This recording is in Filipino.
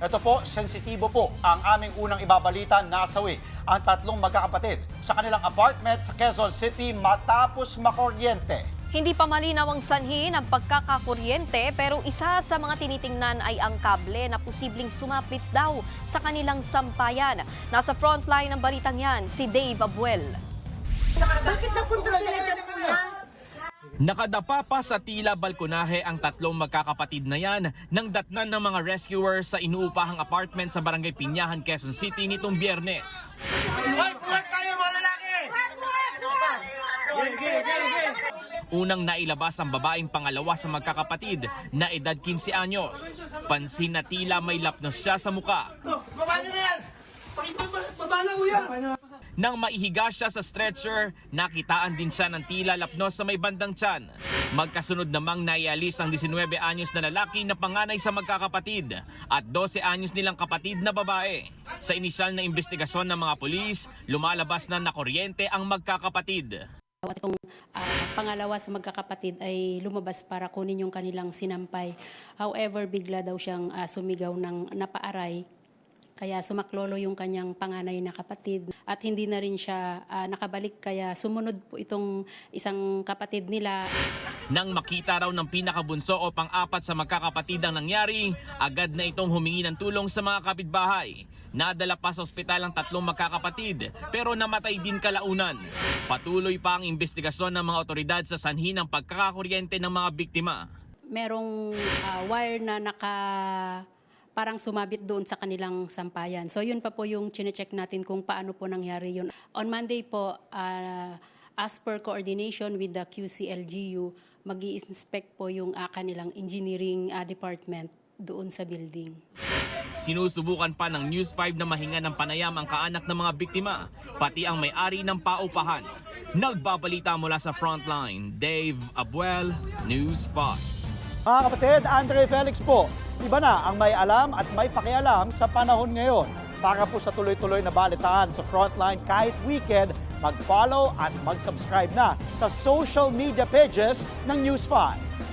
Ito po, sensitibo po ang aming unang ibabalita. Nasawi ang tatlong magkakapatid sa kanilang apartment sa Quezon City matapos makuryente. Hindi pa malinaw ang sanhi ng pagkakakuryente pero isa sa mga tinitingnan ay ang kable na posibleng sumapit daw sa kanilang sampayan. Nasa frontline ng balitang yan, si Dave Abuel. Bakit napunta sila dyan, kuya? Nakadapa pa sa tila balkonahe ang tatlong magkakapatid na yan nang datnan ng mga rescuers sa inuupahang apartment sa Barangay Pinyahan, Quezon City nitong Biyernes. Hoy, buhat kayo mga lalaki! Unang nailabas ang babaeng pangalawa sa magkakapatid na edad 15 anyos. Pansin na tila may lapnos siya sa muka. Baba nyo na yan! Nang maihiga siya sa stretcher, nakitaan din siya ng tila lapnos sa may bandang tiyan. Magkasunod namang naialis ang 19 anyos na lalaki na panganay sa magkakapatid at 12 anyos nilang kapatid na babae. Sa inisyal na investigasyon ng mga pulis, lumalabas na nakuryente ang magkakapatid. At itong pangalawa sa magkakapatid ay lumabas para kunin yung kanilang sinampay. However, bigla daw siyang sumigaw ng napaaray. Kaya sumaklolo yung kanyang panganay na kapatid at hindi na rin siya nakabalik kaya sumunod po itong isang kapatid nila. Nang makita raw ng pinakabunso o pang-apat sa magkakapatid ang nangyari, agad na itong humingi ng tulong sa mga kapitbahay. Nadala pa sa ospital ang tatlong magkakapatid pero namatay din kalaunan. Patuloy pa ang investigasyon ng mga otoridad sa sanhi ng pagkakakuryente ng mga biktima. Merong wire na parang sumabit doon sa kanilang sampayan. So yun pa po yung chinecheck natin kung paano po nangyari yun. On Monday po, as per coordination with the QCLGU, mag-i-inspect po yung kanilang engineering department doon sa building. Sinusubukan pa ng News 5 na mahinga ng panayam ang kaanak ng mga biktima, pati ang may-ari ng paupahan. Nagbabalita mula sa Frontline, Dave Abuel, News 5. Mga kapatid, Andre Felix po, iba na ang may alam at may pakialam sa panahon ngayon. Para po sa tuloy-tuloy na balitaan sa Frontline kahit weekend, mag-follow at mag-subscribe na sa social media pages ng News 5.